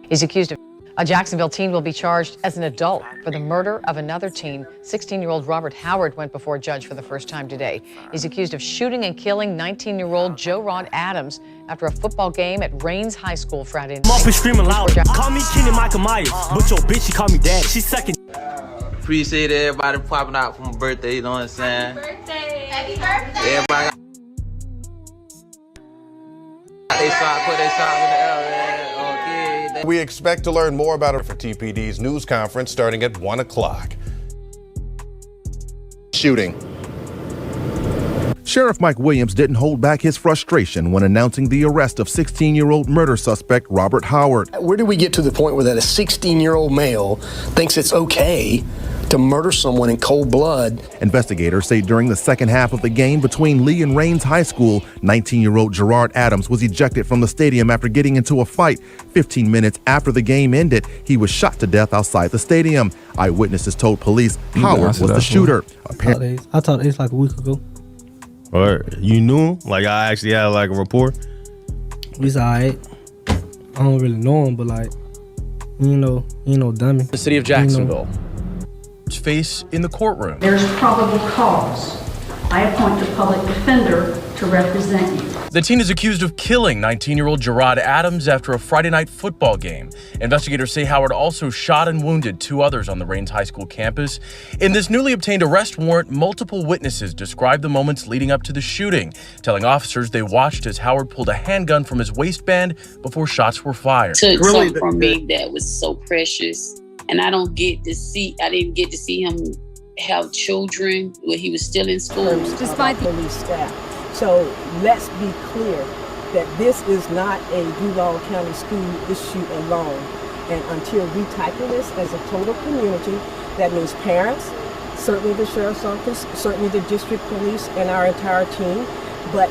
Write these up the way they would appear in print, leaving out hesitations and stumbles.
He's accused of. A Jacksonville teen will be charged as an adult for the murder of another teen. 16-year-old Robert Howard went before a judge for the first time today. He's accused of shooting and killing 19-year-old Joerod Adams after a football game at Rains High School Friday night. I'm up and screaming loud. Call me Kenny Michael Myers, but your bitch, she call me daddy. She's second. Appreciate everybody popping out for my birthday, you know what I'm saying? Happy birthday! Happy birthday! Everybody got they song, put their song in the air, man. Okay. We expect to learn more about it for TPD's news conference starting at 1 o'clock. Shooting. Sheriff Mike Williams didn't hold back his frustration when announcing the arrest of 16-year-old murder suspect Robert Howard. Where do we get to the point where that a 16-year-old male thinks it's okay to murder someone in cold blood? Investigators say during the second half of the game between Lee and Rains High School, 19-year-old Joerod Adams was ejected from the stadium after getting into a fight. 15 minutes after the game ended, he was shot to death outside the stadium. Eyewitnesses told police Howard was the shooter. I thought it's like a week ago. Or you knew him? Like I actually had like a rapport? He's alright. I don't really know him, but like, you know, dummy. The city of Jacksonville. Face in the courtroom. There's probable cause. I appoint the public defender to represent you. The teen is accused of killing 19-year-old Joerod Adams after a Friday night football game. Investigators say Howard also shot and wounded 2 others on the Rains High School campus. In this newly obtained arrest warrant, multiple witnesses described the moments leading up to the shooting, telling officers they watched as Howard pulled a handgun from his waistband before shots were fired. Took something from me that was so precious, and I didn't get to see him have children when he was still in school. Despite the police staff. So let's be clear that this is not a Duval County school issue alone. And until we tackle this as a total community, that means parents, certainly the sheriff's office, certainly the district police and our entire team, but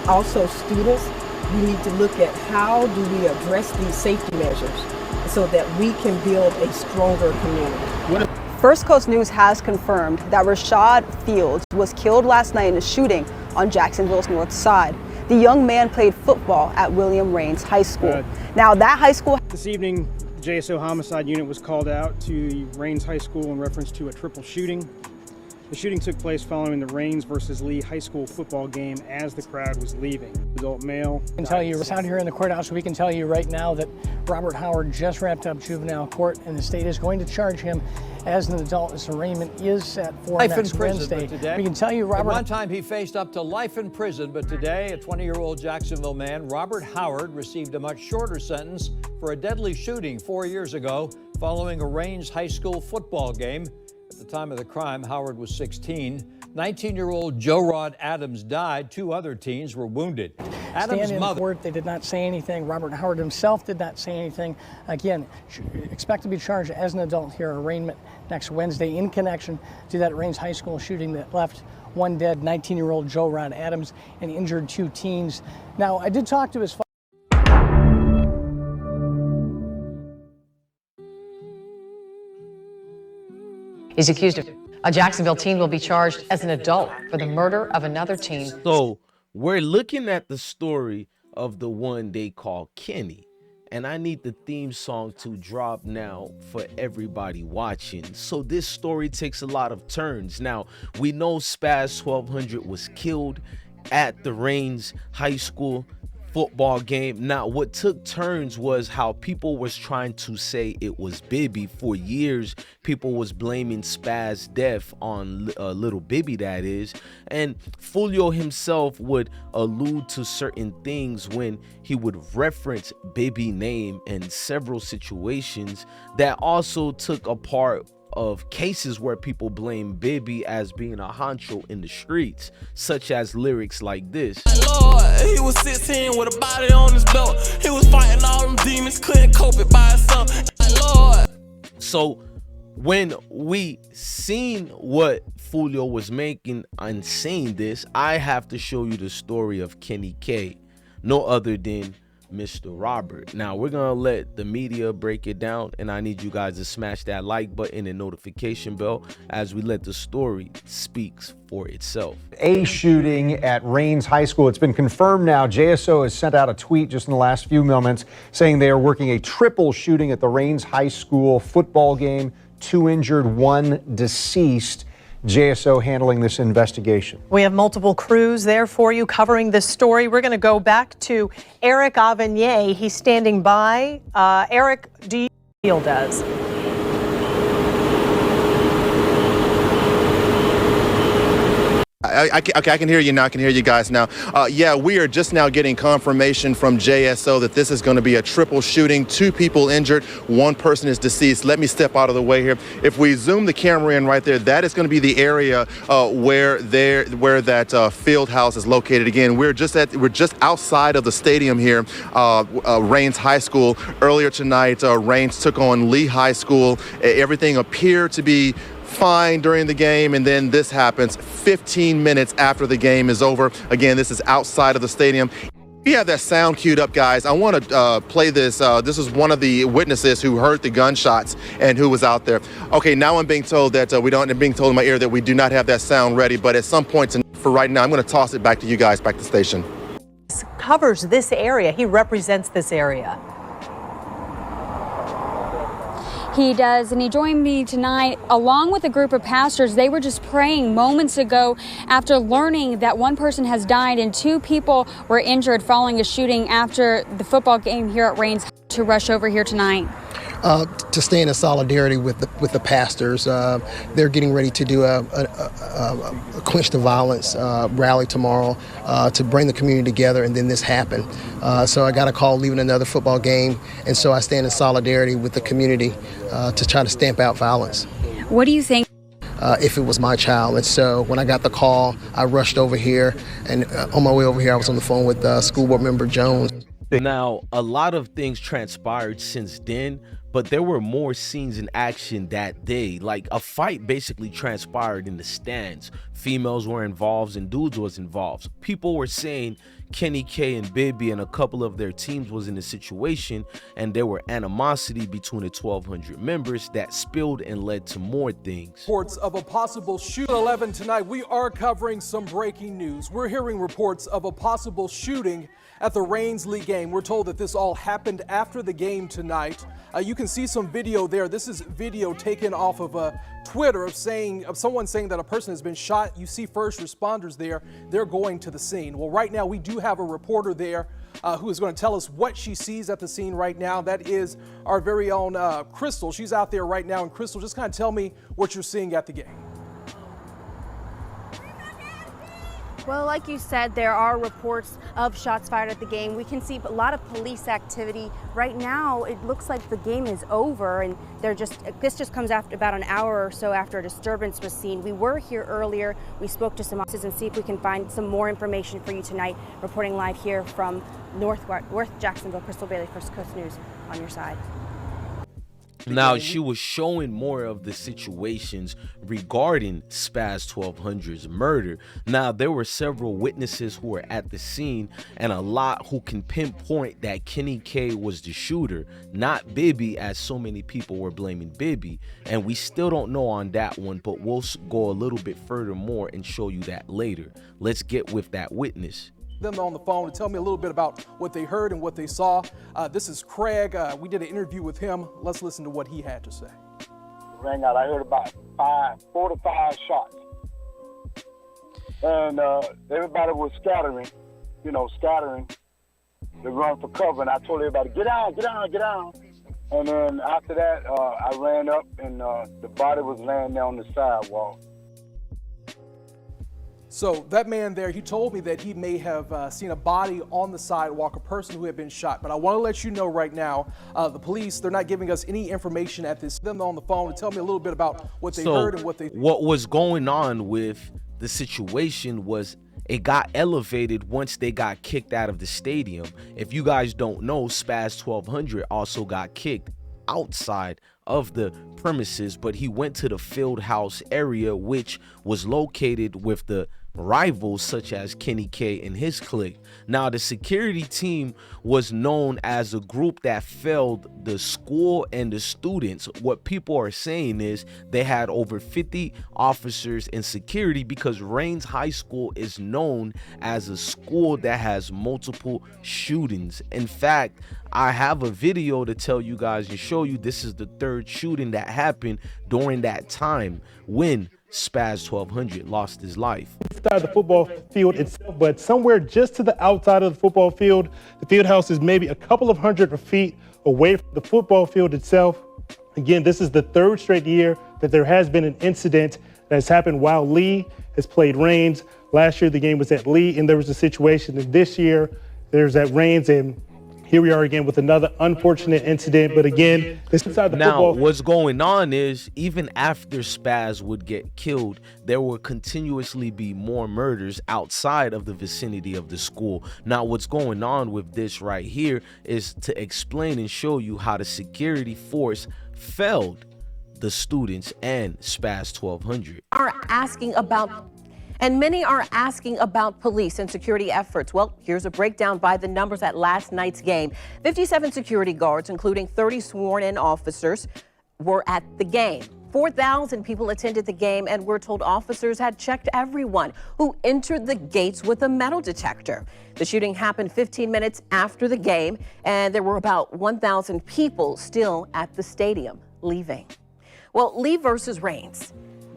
also students, we need to look at how do we address these safety measures so that we can build a stronger community. First Coast News has confirmed that Rashad Fields was killed last night in a shooting on Jacksonville's north side. The young man played football at William Rains High School. Now that high school... This evening, the JSO homicide unit was called out to Rains High School in reference to a triple shooting. The shooting took place following the Rains versus Lee High School football game as the crowd was leaving. Adult male. I can tell you, out here in the courthouse, we can tell you right now that Robert Howard just wrapped up juvenile court and the state is going to charge him as an adult. His arraignment is set for next Wednesday. We can tell you, Robert. At one time, he faced up to life in prison, but today, a 20-year-old Jacksonville man, Robert Howard, received a much shorter sentence for a deadly shooting 4 years ago following a Rains High School football game. At the time of the crime, Howard was 16. 19-year-old Joerod Adams died. 2 other teens were wounded. Adams' mother. Court, they did not say anything. Robert Howard himself did not say anything. Again, expect to be charged as an adult here. Arraignment next Wednesday in connection to that Rains High School shooting that left 1 dead, 19-year-old Joerod Adams, and injured 2 teens. Now, I did talk to his father. He's accused of. A Jacksonville teen will be charged as an adult for the murder of another teen. So we're looking at the story of the one they call Kenny. And I need the theme song to drop now for everybody watching. So this story takes a lot of turns. Now, we know Spazz 1200 was killed at the Rains High School football game. Now, what took turns was how people was trying to say it was Bibby. For years, people was blaming Spazz death on little Bibby, that is. And Fulio himself would allude to certain things when he would reference Bibby name in several situations that also took a part of cases where people blame Bibby as being a honcho in the streets, such as lyrics like this. Lord, he was 16 with a body on his belt. He was fighting all them demons, couldn't cope it by himself. Lord. So when we seen what Fulio was making and saying this, I have to show you the story of Kenny K, no other than Mr. Robert. Now, we're going to let the media break it down, and I need you guys to smash that like button and notification bell as we let the story speak for itself. A shooting at Rains High School. It's been confirmed now. JSO has sent out a tweet just in the last few moments saying they are working a triple shooting at the Rains High School football game. 2 injured, 1 deceased. JSO handling this investigation. We have multiple crews there for you covering this story. We're going to go back to Eric Avenier. He's standing by. Eric, do you feel does? I can hear you now. I can hear you guys now. Yeah, we are just now getting confirmation from JSO that this is going to be a triple shooting. 2 people injured, 1 person is deceased. Let me step out of the way here. If we zoom the camera in right there, that is going to be the area where that field house is located. Again, we're just outside of the stadium here, Rains High School. Earlier tonight, Rains took on Lee High School. Everything appeared to be fine during the game, and then this happens 15 minutes after the game is over. Again, this is outside of the stadium. We have that sound queued up, guys. I want to play this. This is one of the witnesses who heard the gunshots and who was out there. Okay, now I'm being told that I'm being told in my ear that we do not have that sound ready, but at some point for right now, I'm going to toss it back to you guys, back to the station. Covers this area. He represents this area. He does, and he joined me tonight along with a group of pastors. They were just praying moments ago after learning that 1 person has died and 2 people were injured following a shooting after the football game here at Rains to rush over here tonight. To stand in solidarity with the pastors. They're getting ready to do a Quench the Violence rally tomorrow to bring the community together, and then this happened. So I got a call leaving another football game, and so I stand in solidarity with the community to try to stamp out violence. What do you think? If it was my child. And so when I got the call, I rushed over here, and on my way over here, I was on the phone with School Board Member Jones. Now, a lot of things transpired since then, but there were more scenes in action that day. Like, a fight basically transpired in the stands. Females were involved and dudes was involved. People were saying Kenny K and Bibby and a couple of their teams was in a situation, and there were animosity between the 1,200 members that spilled and led to more things. Reports of a possible shooting. 11 tonight, we are covering some breaking news. We're hearing reports of a possible shooting at the Rains League game. We're told that this all happened after the game tonight. You can see some video there. This is video taken off of Twitter of someone saying that a person has been shot. You see first responders there. They're going to the scene. Well, right now we do have a reporter there who is going to tell us what she sees at the scene right now. That is our very own Crystal. She's out there right now. And Crystal, just kind of tell me what you're seeing at the game. Well, like you said, there are reports of shots fired at the game. We can see a lot of police activity. Right now, it looks like the game is over, and this just comes after about an hour or so after a disturbance was seen. We were here earlier. We spoke to some officers and see if we can find some more information for you tonight. Reporting live here from North Jacksonville, Crystal Bailey, First Coast News on your side. Now, she was showing more of the situations regarding Spazz 1200's murder. Now, there were several witnesses who were at the scene and a lot who can pinpoint that Kenny K was the shooter, not Bibby, as so many people were blaming Bibby. And we still don't know on that one, but we'll go a little bit further more and show you that later. Let's get with that witness. Them on the phone to tell me a little bit about what they heard and what they saw. This is Craig. We did an interview with him. Let's listen to what he had to say. Rang out. I heard about 4 to 5 shots. And everybody was scattering, scattering to run for cover. And I told everybody, get down, get down, get down. And then after that, I ran up and the body was laying there on the sidewalk. So that man there, he told me that he may have seen a body on the sidewalk, a person who had been shot. But I want to let you know right now, the police, they're not giving us any information at this. Them on the phone to tell me a little bit about what they heard and what they. What was going on with the situation was it got elevated once they got kicked out of the stadium. If you guys don't know, Spazz 1200 also got kicked outside of the premises, but he went to the field house area, which was located with the rivals such as Kenny K and his clique. Now, the security team was known as a group that failed the school and the students. What people are saying is they had over 50 officers in security because Rains High School is known as a school that has multiple shootings. In fact, I have a video to tell you guys and show you this is the third shooting that happened during that time when Spazz 1200 lost his life. Inside the football field itself, but somewhere just to the outside of the football field. The field house is maybe a couple of hundred feet away from the football field itself. Again, this is the third straight year that there has been an incident that has happened while Lee has played Rains. Last year, the game was at Lee, and there was a situation. And this year, there's at Rains, and here we are again with another unfortunate incident. But again, this is inside the football. Now, what's going on is even after Spazz would get killed, there will continuously be more murders outside of the vicinity of the school. Now, what's going on with this right here is to explain and show you how the security force failed the students and Spazz 1200. Are asking about And many are asking about police and security efforts. Well, here's a breakdown by the numbers at last night's game. 57 security guards, including 30 sworn-in officers, were at the game. 4,000 people attended the game, and we're told officers had checked everyone who entered the gates with a metal detector. The shooting happened 15 minutes after the game, and there were about 1,000 people still at the stadium leaving. Well, Lee versus Rains.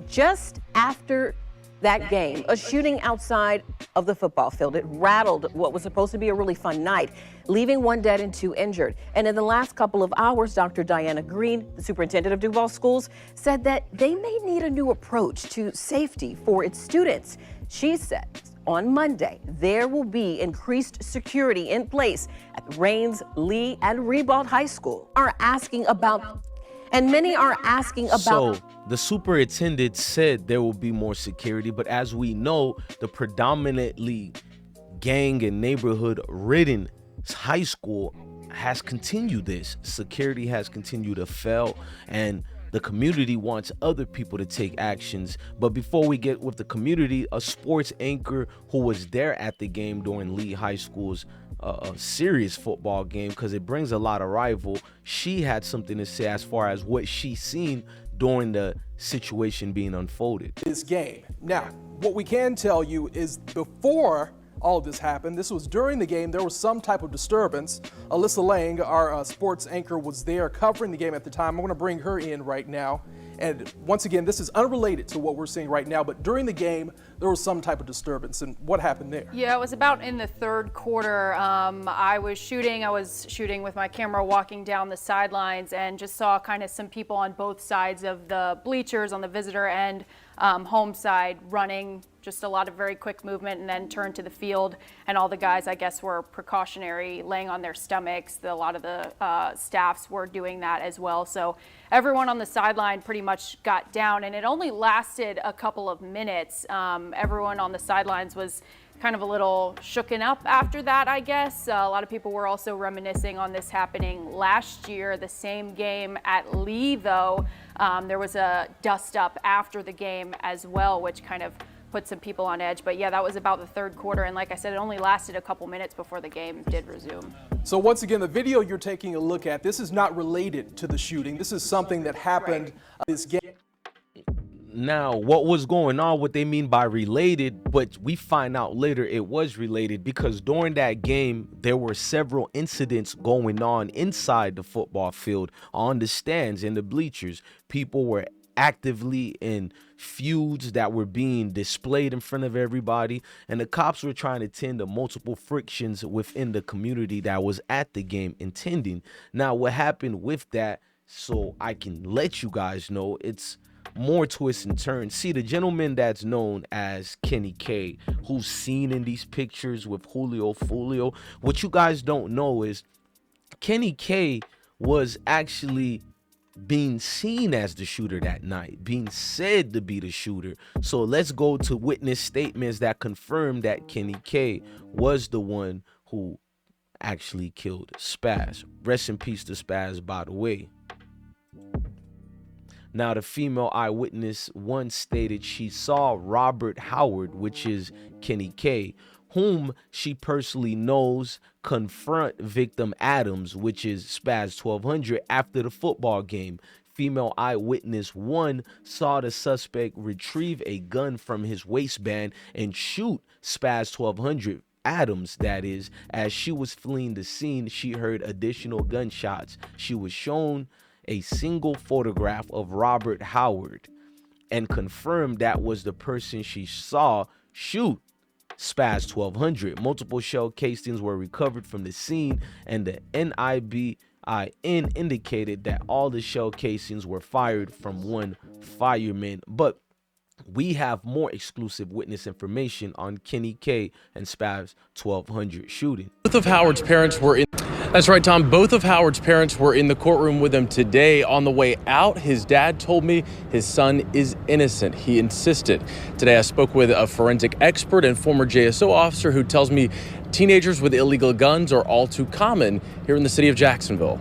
Just after that game, a shooting outside of the football field. It rattled what was supposed to be a really fun night, leaving 1 dead and 2 injured. And in the last couple of hours, Dr. Diana Green, the superintendent of Duval Schools, said that they may need a new approach to safety for its students. She said on Monday, there will be increased security in place at Rains, Lee, and Ribault High School. And many are asking about. So the superintendent said there will be more security, but as we know, the predominantly gang and neighborhood ridden high school has continued this. Security has continued to fail, and the community wants other people to take actions. But before we get with the community, a sports anchor who was there at the game during Lee High School's a serious football game, because it brings a lot of rival, she had something to say as far as what she's seen during the situation being unfolded. This game. Now, what we can tell you is before all of this happened, this was during the game, there was some type of disturbance. Alyssa Lang, our sports anchor, was there covering the game at the time. I'm going to bring her in right now. And once again, this is unrelated to what we're seeing right now, but during the game, there was some type of disturbance. And what happened there? Yeah, it was about in the third quarter. I was shooting with my camera, walking down the sidelines, and just saw kind of some people on both sides of the bleachers on the visitor and home side running, just a lot of very quick movement, and then turned to the field, and all the guys, I guess, were precautionary, laying on their stomachs. A lot of the staffs were doing that as well. So everyone on the sideline pretty much got down, and it only lasted a couple of minutes. Everyone on the sidelines was kind of a little shooken up after that, I guess. A lot of people were also reminiscing on this happening last year, the same game at Lee, though. There was a dust up after the game as well, which kind of put some people on edge. But yeah, that was about the third quarter. And like I said, it only lasted a couple minutes before the game did resume. So once again, the video you're taking a look at, this is not related to the shooting. This is something that happened this game. Now, what was going on, what they mean by related, but we find out later it was related, because during that game, there were several incidents going on inside the football field, on the stands, in the bleachers. People were actively in feuds that were being displayed in front of everybody, and the cops were trying to tend to multiple frictions within the community that was at the game intending. Now, what happened with that, so I can let you guys know, it's more twists and turns. See, the gentleman that's known as Kenny K, who's seen in these pictures with Julio Fulio, what you guys don't know is Kenny K was actually being seen as the shooter that night, being said to be the shooter. So let's go to witness statements that confirm that Kenny K was the one who actually killed Spazz. Rest in peace to Spazz, by the way. Now, the female eyewitness once stated she saw Robert Howard, which is Kenny K, whom she personally knows, confront victim Adams, which is Spazz 1200, after the football game. Female eyewitness 1 saw the suspect retrieve a gun from his waistband and shoot Spazz 1200, Adams that is. As she was fleeing the scene, she heard additional gunshots. She was shown a single photograph of Robert Howard and confirmed that was the person she saw shoot Spazz 1200. Multiple shell casings were recovered from the scene, and the NIBIN indicated that all the shell casings were fired from one fireman. But we have more exclusive witness information on Kenny K and Spazz 1200 shooting. Both of Howard's parents were in. That's right, Tom. Both of Howard's parents were in the courtroom with him today. On the way out, his dad told me his son is innocent. He insisted. Today, I spoke with a forensic expert and former JSO officer who tells me teenagers with illegal guns are all too common here in the city of Jacksonville.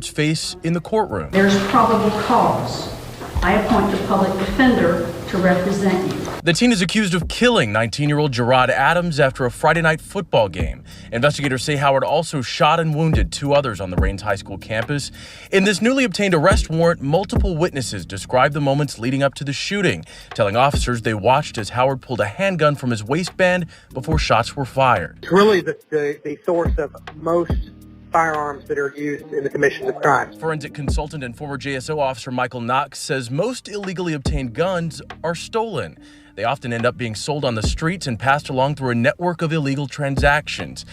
Face in the courtroom. There's probable cause. I appoint the public defender to represent you. The teen is accused of killing 19-year-old Joerod Adams after a Friday night football game. Investigators say Howard also shot and wounded 2 others on the Rains High School campus. In this newly obtained arrest warrant, multiple witnesses described the moments leading up to the shooting, telling officers they watched as Howard pulled a handgun from his waistband before shots were fired. It's really the source of most firearms that are used in the commission of crimes. Forensic consultant and former JSO officer Michael Knox says most illegally obtained guns are stolen. They often end up being sold on the streets and passed along through a network of illegal transactions.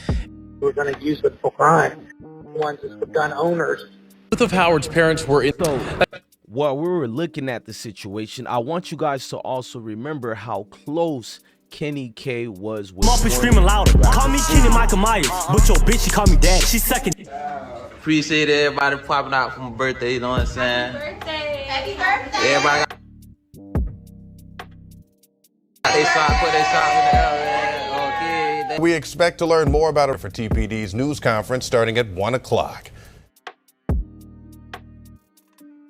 We're going to use it for crime. Ones is for gun owners. Both of Howard's parents were in. While we were looking at the situation, I want you guys to also remember how close Kenny K was with Muffin screaming louder. Call me Kenny Michael Myers, but your bitch, she call me daddy. She's second. Appreciate everybody popping out for my birthday, you know what I'm saying? Happy birthday! Everybody got they shot, put their shot in the air, okay. We expect to learn more about it for TPD's news conference starting at 1 o'clock.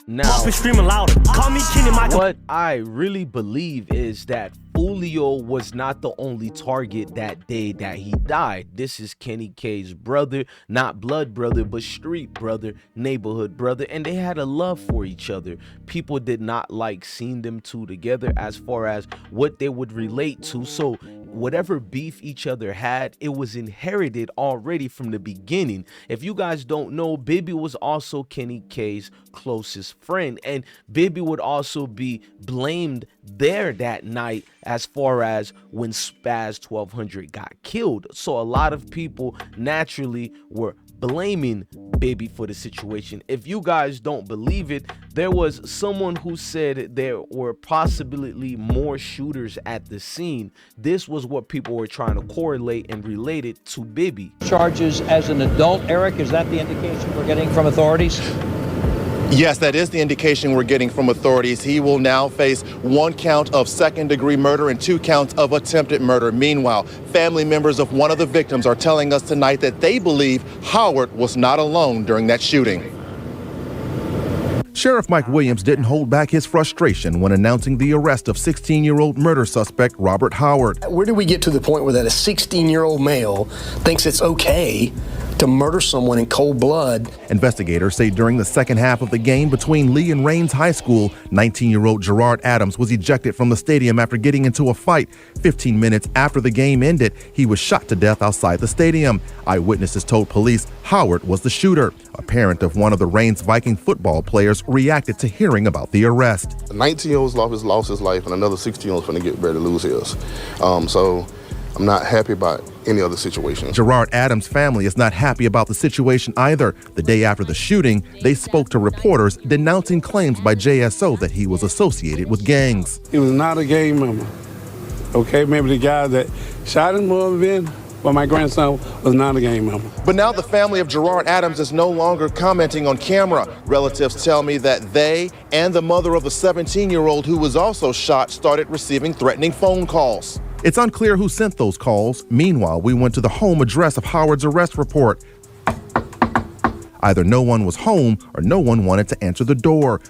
Now, screaming louder. Call me Kenny Michael. What I really believe is that Julio was not the only target that day that he died. This is Kenny K's brother, not blood brother, but street brother, neighborhood brother, and they had a love for each other. People did not like seeing them two together as far as what they would relate to. So whatever beef each other had, it was inherited already from the beginning. If you guys don't know, Bibby was also Kenny K's closest friend, and Bibby would also be blamed there that night as far as when Spazz 1200 got killed. So a lot of people naturally were blaming Bibby for the situation. If you guys don't believe it, there was someone who said there were possibly more shooters at the scene. This was what people were trying to correlate and relate it to Bibby. Charges as an adult. Eric, is that the indication we're getting from authorities? Yes, that is the indication we're getting from authorities. He will now face 1 count of second-degree murder and 2 counts of attempted murder. Meanwhile, family members of one of the victims are telling us tonight that they believe Howard was not alone during that shooting. Sheriff Mike Williams didn't hold back his frustration when announcing the arrest of 16-year-old murder suspect Robert Howard. Where did we get to the point where that a 16-year-old male thinks it's okay to murder someone in cold blood? Investigators say during the second half of the game between Lee and Rains High School, 19-year-old Joerod Adams was ejected from the stadium after getting into a fight. 15 minutes after the game ended, he was shot to death outside the stadium. Eyewitnesses told police Howard was the shooter. A parent of one of the Rains Viking football players reacted to hearing about the arrest. A 19-year-old lost his life, and another 16-year-old's going to get ready to lose his. So I'm not happy about any other situation. Joerod Adams' family is not happy about the situation either. The day after the shooting, they spoke to reporters denouncing claims by JSO that he was associated with gangs. He was not a gang member. Okay, maybe the guy that shot him will have been, but my grandson was not a gang member. But now the family of Joerod Adams is no longer commenting on camera. Relatives tell me that they and the mother of the 17-year-old who was also shot started receiving threatening phone calls. It's unclear who sent those calls. Meanwhile, we went to the home address of Howard's arrest report. Either no one was home or no one wanted to answer the door.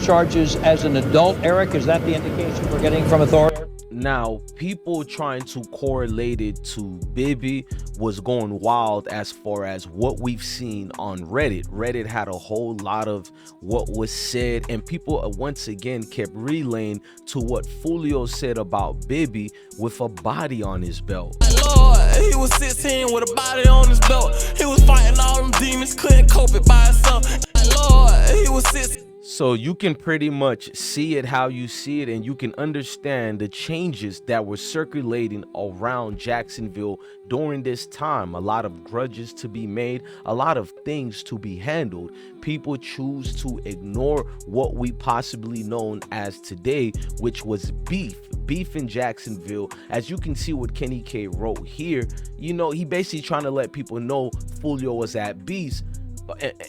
charges as an adult. Eric, is that the indication we're getting from authorities? Now, people trying to correlate it to Bibby was going wild as far as what we've seen on Reddit. Reddit had a whole lot of what was said, and people once again kept relaying to what Fulio said about Bibby with a body on his belt. Lord, he was 16 with a body on his belt. He was fighting all them demons, couldn't cope it by himself. Lord, he was 16. So you can pretty much see it how you see it, and you can understand the changes that were circulating around Jacksonville during this time. A lot of grudges to be made, a lot of things to be handled. People choose to ignore what we possibly known as today, which was beef in Jacksonville. As you can see what Kenny K wrote here, you know, he basically trying to let people know Fulio was at beef.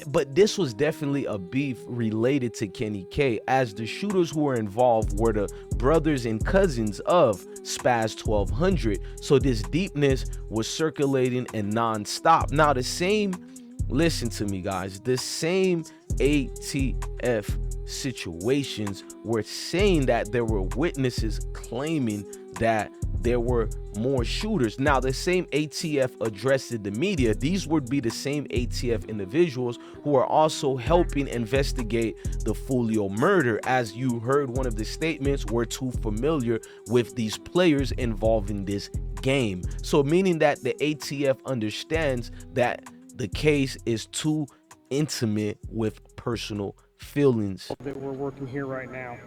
But this was definitely a beef related to Kenny K, as the shooters who were involved were the brothers and cousins of Spazz 1200. So this deepness was circulating and non-stop. Now listen to me guys, the same ATF situations were saying that there were witnesses claiming that there were more shooters. Now, the same ATF addressed the media. These would be the same ATF individuals who are also helping investigate the Fulio murder. As you heard one of the statements, we're too familiar with these players involved in this game. So meaning that the ATF understands that the case is too intimate with personal feelings. That we're working here right now.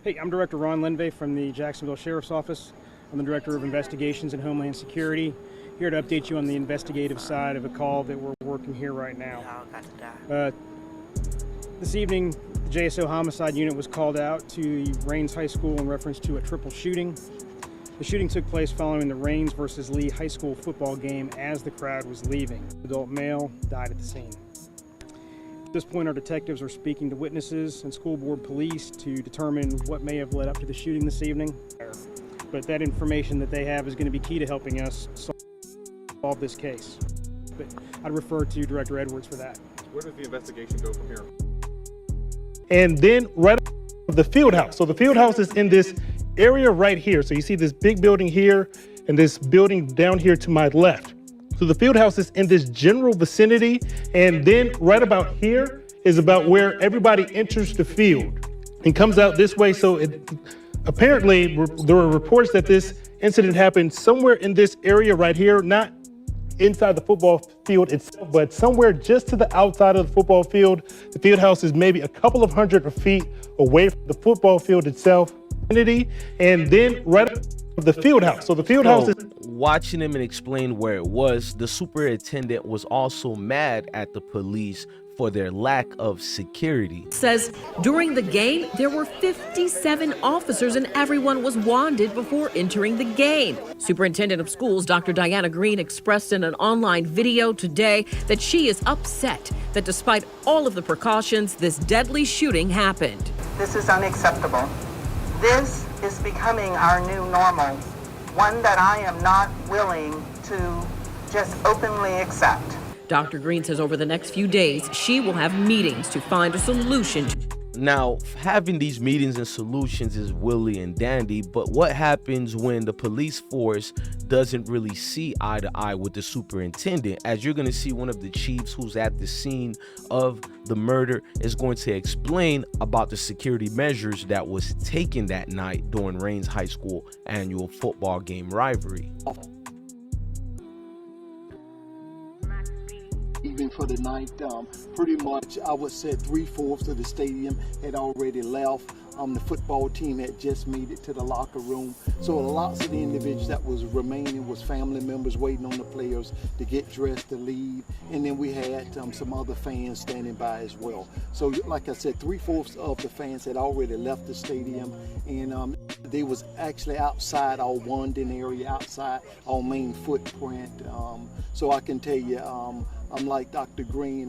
Hey, I'm Director Ron Linvey from the Jacksonville Sheriff's Office. I'm the Director of Investigations and Homeland Security, here to update you on the investigative side of a call that we're working here right now. This evening, the JSO Homicide Unit was called out to Rains High School in reference to a triple shooting. The shooting took place following the Rains versus Lee High School football game as the crowd was leaving. Adult male died at the scene. At this point, our detectives are speaking to witnesses and school board police to determine what may have led up to the shooting this evening. But that information that they have is going to be key to helping us solve this case. But I'd refer to Director Edwards for that. Where does the investigation go from here? And then right up the field house. So the field house is in this area right here. So you see this big building here and this building down here to my left. So the field house is in this general vicinity. And then right about here is about where everybody enters the field and comes out this way. So apparently there were reports that this incident happened somewhere in this area right here, not inside the football field itself, but somewhere just to the outside of the football field. The field house is maybe a couple of hundred feet away from the football field itself. And then right up the field house. So the field house is... Watching him and explain where it was, the superintendent was also mad at the police for their lack of security. Says during the game, there were 57 officers and everyone was wanded before entering the game. Superintendent of Schools, Dr. Diana Green, expressed in an online video today that she is upset that despite all of the precautions, this deadly shooting happened. This is unacceptable. This is becoming our new normal, one that I am not willing to just openly accept. Dr. Green says over the next few days, she will have meetings to find a solution. Now, having these meetings and solutions is willy and dandy, but what happens when the police force doesn't really see eye to eye with the superintendent? As you're going to see, one of the chiefs who's at the scene of the murder is going to explain about the security measures that was taken that night during Rains High School annual football game rivalry. Even for the night, pretty much I would say 3/4 of the stadium had already left. The football team had just made it to the locker room. So lots of the individuals that was remaining was family members waiting on the players to get dressed to leave. And then we had some other fans standing by as well. So like I said, 3/4 of the fans had already left the stadium, and they was actually outside our wanding area, outside our main footprint. So I can tell you, I'm like Dr. Green,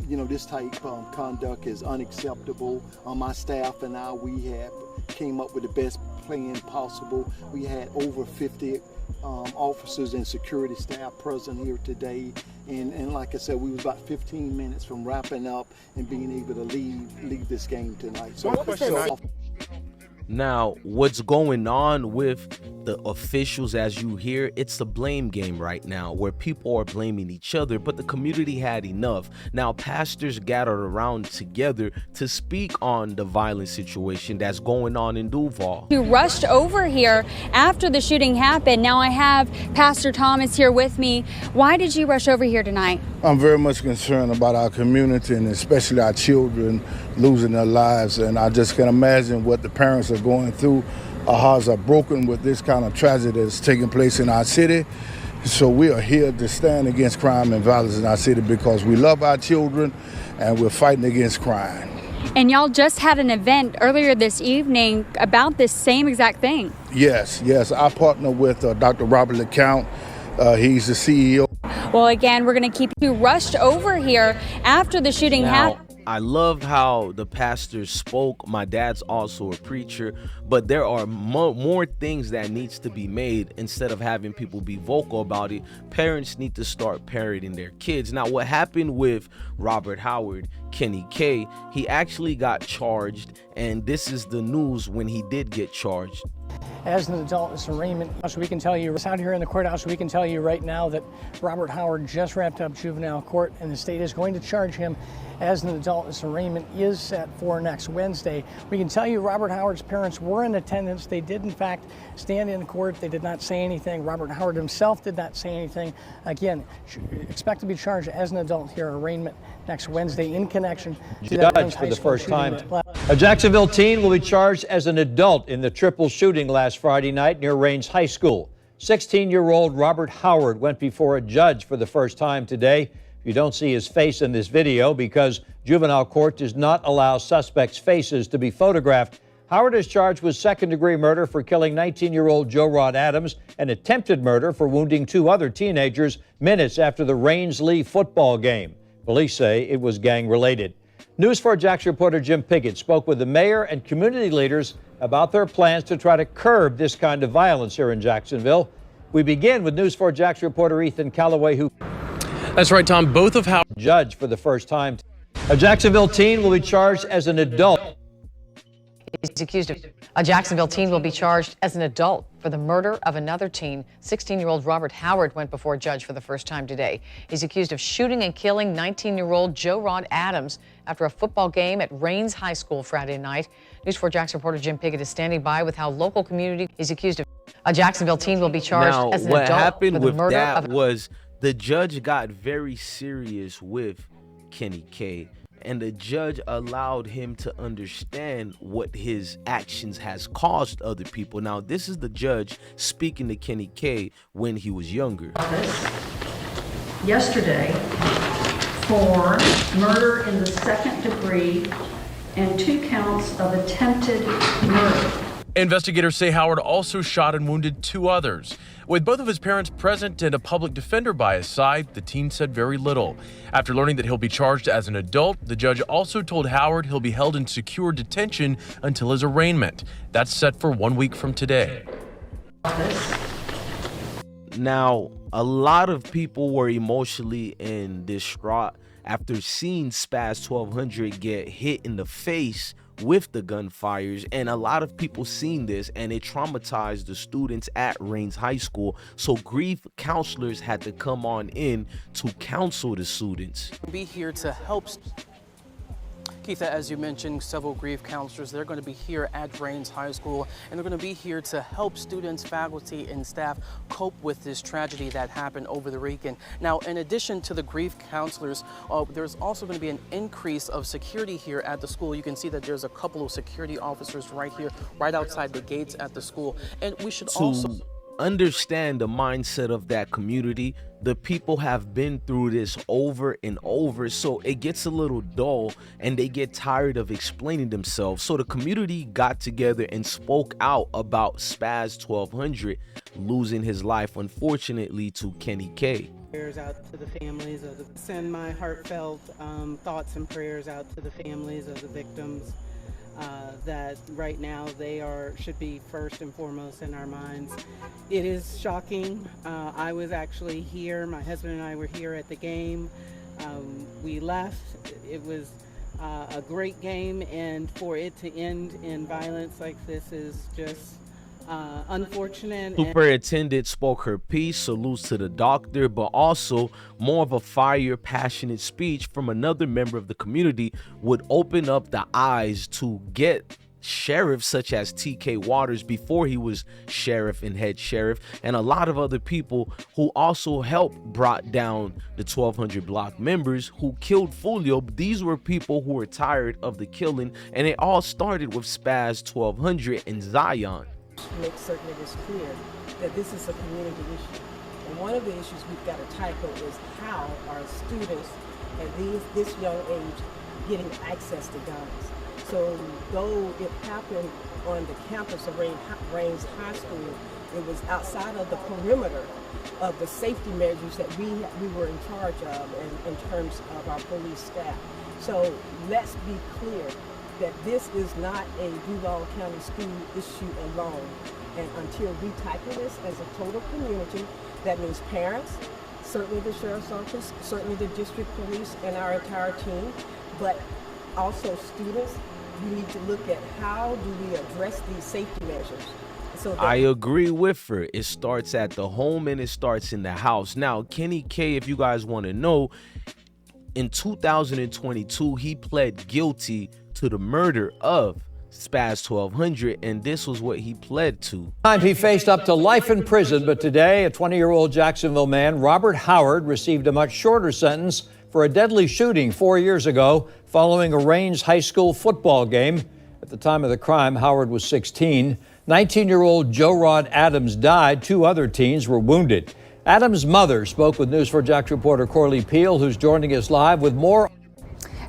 you know, this type of conduct is unacceptable. My staff and I, we have came up with the best plan possible. We had over 50 officers and security staff present here today. And like I said, we was about 15 minutes from wrapping up and being able to leave this game tonight. Now, what's going on with the officials, as you hear, it's a blame game right now where people are blaming each other, but the community had enough. Now, pastors gathered around together to speak on the violent situation that's going on in Duval. You rushed over here after the shooting happened. Now I have Pastor Thomas here with me. Why did you rush over here tonight? I'm very much concerned about our community and especially our children losing their lives. And I just can imagine what the parents are going through. Our hearts are broken with this kind of tragedy that's taking place in our city. So we are here to stand against crime and violence in our city because we love our children and we're fighting against crime. And y'all just had an event earlier this evening about this same exact thing. Yes. I partner with Dr. Robert LeCount. He's the CEO. Well, again, we're going to keep you rushed over here after the shooting happened. I love how the pastor spoke. My dad's also a preacher, but there are more things that needs to be made. Instead of having people be vocal about it, parents need to start parenting their kids. Now, what happened with Robert Howard, Kenny K, he actually got charged, and this is the news when he did get charged. As an adult, it's arraignment. So we can tell you, out here in the courthouse, we can tell you right now that Robert Howard just wrapped up juvenile court, and the state is going to charge him as an adult. This arraignment is set for next Wednesday. We can tell you Robert Howard's parents were in attendance. They did, in fact, stand in court. They did not say anything. Robert Howard himself did not say anything. Again, expect to be charged as an adult here, arraignment next Wednesday in connection to that Judge for the first time. A Jacksonville teen will be charged as an adult in the triple shooting last Friday night near Rains High School. 16-year-old Robert Howard went before a judge for the first time today. You don't see his face in this video because juvenile court does not allow suspects' faces to be photographed. Howard is charged with second-degree murder for killing 19-year-old Joerod Adams and attempted murder for wounding two other teenagers minutes after the Rains-Lee football game. Police say it was gang-related. News 4 Jax reporter Jim Pickett spoke with the mayor and community leaders about their plans to try to curb this kind of violence here in Jacksonville. We begin with News 4 Jax reporter Ethan Calloway, who... That's right, Tom. Both of Howard... Judge for the first time. A Jacksonville teen will be charged as an adult. He's accused of... A Jacksonville teen will be charged as an adult for the murder of another teen. 16-year-old Robert Howard went before a judge for the first time today. He's accused of shooting and killing 19-year-old Joerod Adams after a football game at Rains High School Friday night. News 4 Jax reporter Jim Pickett is standing by with how local community is accused of... A Jacksonville teen will be charged as an adult. What happened for the with murder that of... was the judge got very serious with Kenny K, and the judge allowed him to understand what his actions has caused other people. Now, this is the judge speaking to Kenny K when he was younger. Yesterday for murder in the second degree and 2 counts of attempted murder. Investigators say Howard also shot and wounded 2 others. With both of his parents present and a public defender by his side, the teen said very little. After learning that he'll be charged as an adult, the judge also told Howard he'll be held in secure detention until his arraignment. That's set for 1 week from today. Now, a lot of people were emotionally and distraught after seeing Spazz 1200 get hit in the face with the gunfires, and a lot of people seen this and it traumatized the students at Rains High School, so grief counselors had to come on in to counsel the students. Be here to help. Keitha, as you mentioned, several grief counselors, they're going to be here at Rains High School, and they're going to be here to help students, faculty, and staff cope with this tragedy that happened over the weekend. Now, in addition to the grief counselors, there's also going to be an increase of security here at the school. You can see that there's a couple of security officers right here, right outside the gates at the school. And we should also understand the mindset of that community. The people have been through this over and over, so it gets a little dull and they get tired of explaining themselves. So the community got together and spoke out about Spazz 1200 losing his life, unfortunately, to Kenny K. Prayers out to the families of send my heartfelt thoughts and prayers out to the families of the victims. that right now they should be first and foremost in our minds. It is shocking. I was actually here. My husband and I were here at the game. We left. It was a great game, and for it to end in violence like this is just unfortunate. Superintendent spoke her piece, salutes to the doctor, but also more of a fire, passionate speech from another member of the community would open up the eyes to get sheriffs such as T.K. Waters before he was sheriff and head sheriff, and a lot of other people who also helped brought down the 1200 block members who killed Fulio. These were people who were tired of the killing, and it all started with Spazz 1200 and Zion. Make certain it is clear that this is a community issue. And one of the issues we've got to tackle is how are students at this young age getting access to guns. So though it happened on the campus of Rains High School, it was outside of the perimeter of the safety measures that we were in charge of in terms of our police staff. So let's be clear that this is not a Duval County school issue alone. And until we tackle this as a total community, that means parents, certainly the sheriff's office, certainly the district police and our entire team, but also students, we need to look at how do we address these safety measures. So I agree with her. It starts at the home and it starts in the house. Now, Kenny K, if you guys want to know, in 2022, he pled guilty to the murder of Spazz 1200, and this was what he pled to. He faced up to life in prison, but today a 20-year-old Jacksonville man, Robert Howard, received a much shorter sentence for a deadly shooting 4 years ago following a Rains High School football game. At the time of the crime, Howard was 16. 19-year-old Joerod Adams died. 2 other teens were wounded. Adams' mother spoke with News4 Jax reporter Corley Peel, who's joining us live with more.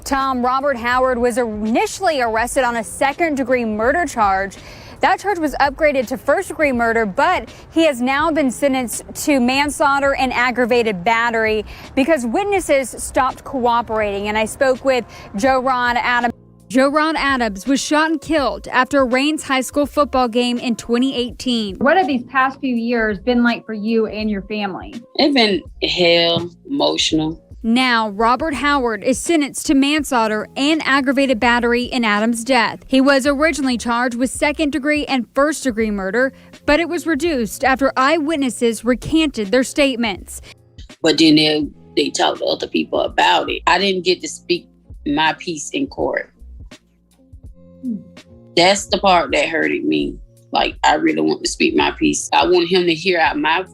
Tom, Robert Howard was initially arrested on a second-degree murder charge. That charge was upgraded to first-degree murder, but he has now been sentenced to manslaughter and aggravated battery because witnesses stopped cooperating. And I spoke with Joerod Adams. Joerod Adams was shot and killed after a Rains High School football game in 2018. What have these past few years been like for you and your family? It's been hell, emotional. Now, Robert Howard is sentenced to manslaughter and aggravated battery in Adams' death. He was originally charged with second-degree and first-degree murder, but it was reduced after eyewitnesses recanted their statements. But then they talked to other people about it. I didn't get to speak my piece in court. That's the part that hurted me. Like, I really want to speak my piece. I want him to hear out my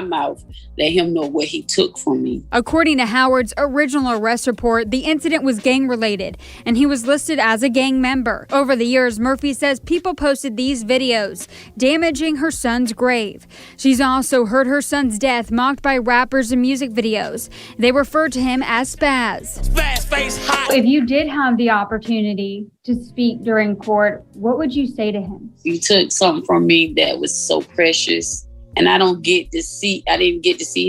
mouth, let him know what he took from me. According to Howard's original arrest report, the incident was gang-related, and he was listed as a gang member. Over the years, Murphy says people posted these videos, damaging her son's grave. She's also heard her son's death mocked by rappers in music videos. They referred to him as Spazz. If you did have the opportunity to speak during court, what would you say to him? You took something from me that was so precious, and I didn't get to see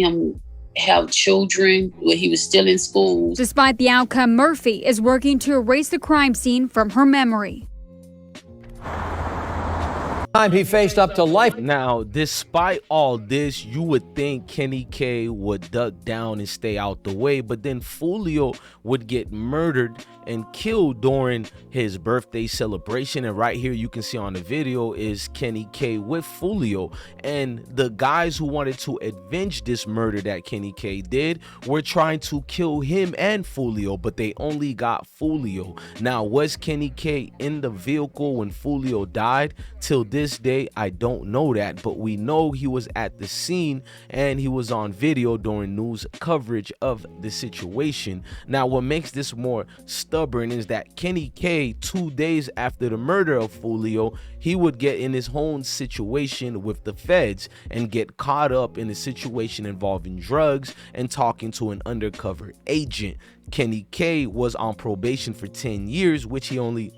him have children when he was still in school. Despite the outcome, Murphy is working to erase the crime scene from her memory. He faced up to life. Now, despite all this, you would think Kenny K would duck down and stay out the way, but then Fulio would get murdered and killed during his birthday celebration. And right here you can see on the video is Kenny K with Fulio, and the guys who wanted to avenge this murder that Kenny K did were trying to kill him and Fulio, but they only got Fulio. Now, was Kenny K in the vehicle when Fulio died? Till this day, I don't know that, but we know he was at the scene and he was on video during news coverage of the situation. Now, what makes this more stubborn is that Kenny K, 2 days after the murder of Fulio, he would get in his own situation with the feds and get caught up in a situation involving drugs and talking to an undercover agent. Kenny K was on probation for 10 years, which he only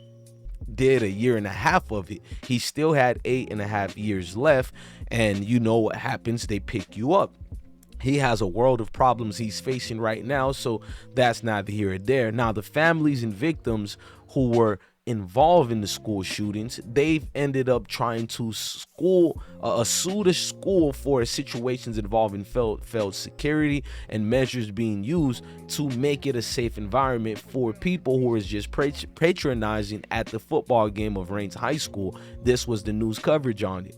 did 1.5 years of it. He still had 8.5 years left, and you know what happens, they pick you up. He has a world of problems he's facing right now, so that's neither here or there. Now, the families and victims who were involved in the school shootings, they've ended up trying to sue the school for situations involving failed security and measures being used to make it a safe environment for people who is just patronizing at the football game of Rains High School. This was the news coverage on it.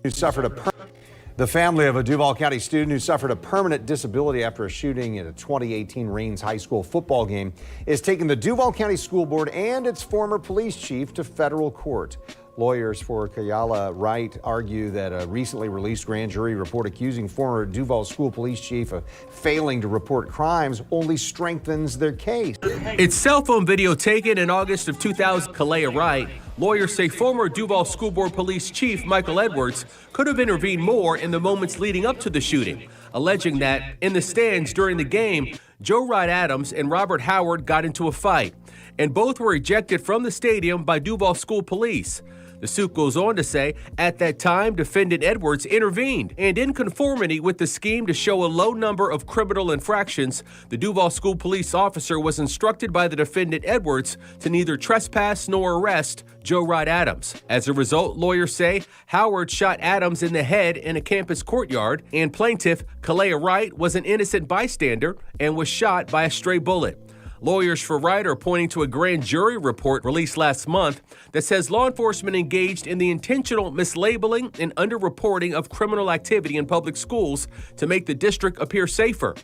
The family of a Duval County student who suffered a permanent disability after a shooting at a 2018 Rains High School football game is taking the Duval County School Board and its former police chief to federal court. Lawyers for Kayala Wright argue that a recently released grand jury report accusing former Duval School Police Chief of failing to report crimes only strengthens their case. It's cell phone video taken in August of 2000. Kayala Wright, lawyers say former Duval School Board Police Chief Michael Edwards could have intervened more in the moments leading up to the shooting, alleging that in the stands during the game, Joerod Adams and Robert Howard got into a fight, and both were ejected from the stadium by Duval School Police. The suit goes on to say, at that time, defendant Edwards intervened, and in conformity with the scheme to show a low number of criminal infractions, the Duval School Police officer was instructed by the defendant Edwards to neither trespass nor arrest Joerod Adams. As a result, lawyers say Howard shot Adams in the head in a campus courtyard, and plaintiff Kayala Wright was an innocent bystander and was shot by a stray bullet. Lawyers for Wright are pointing to a grand jury report released last month that says law enforcement engaged in the intentional mislabeling and underreporting of criminal activity in public schools to make the district appear safer.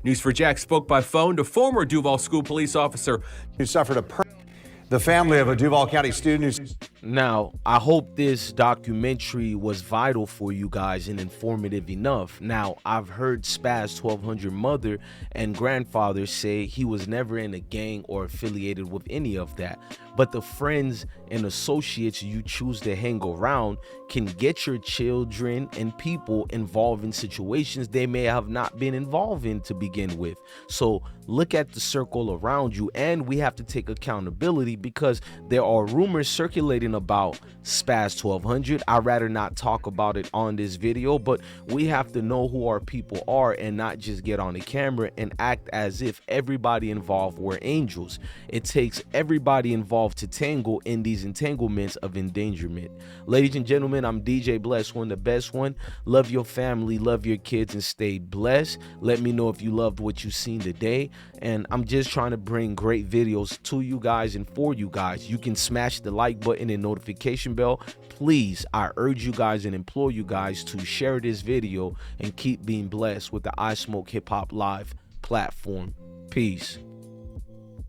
News4Jax spoke by phone to former Duval School Police officer who suffered the family of a Duval County student who's... Now, I hope this documentary was vital for you guys and informative enough. Now, I've heard Spazz 1200 mother and grandfather say he was never in a gang or affiliated with any of that. But the friends and associates you choose to hang around can get your children and people involved in situations they may have not been involved in to begin with. So look at the circle around you, and we have to take accountability because there are rumors circulating about Spazz 1200. I'd rather not talk about it on this video, but we have to know who our people are and not just get on the camera and act as if everybody involved were angels. It takes everybody involved to tangle in these entanglements of endangerment. Ladies and gentlemen, I'm DJ Bless One, the best one. Love your family, love your kids, and stay blessed. Let me know if you loved what you seen today. And I'm just trying to bring great videos to you guys and for you guys. You can smash the like button and notification bell. Please, I urge you guys and implore you guys to share this video and keep being blessed with the I Smoke Hip Hop Live platform. Peace.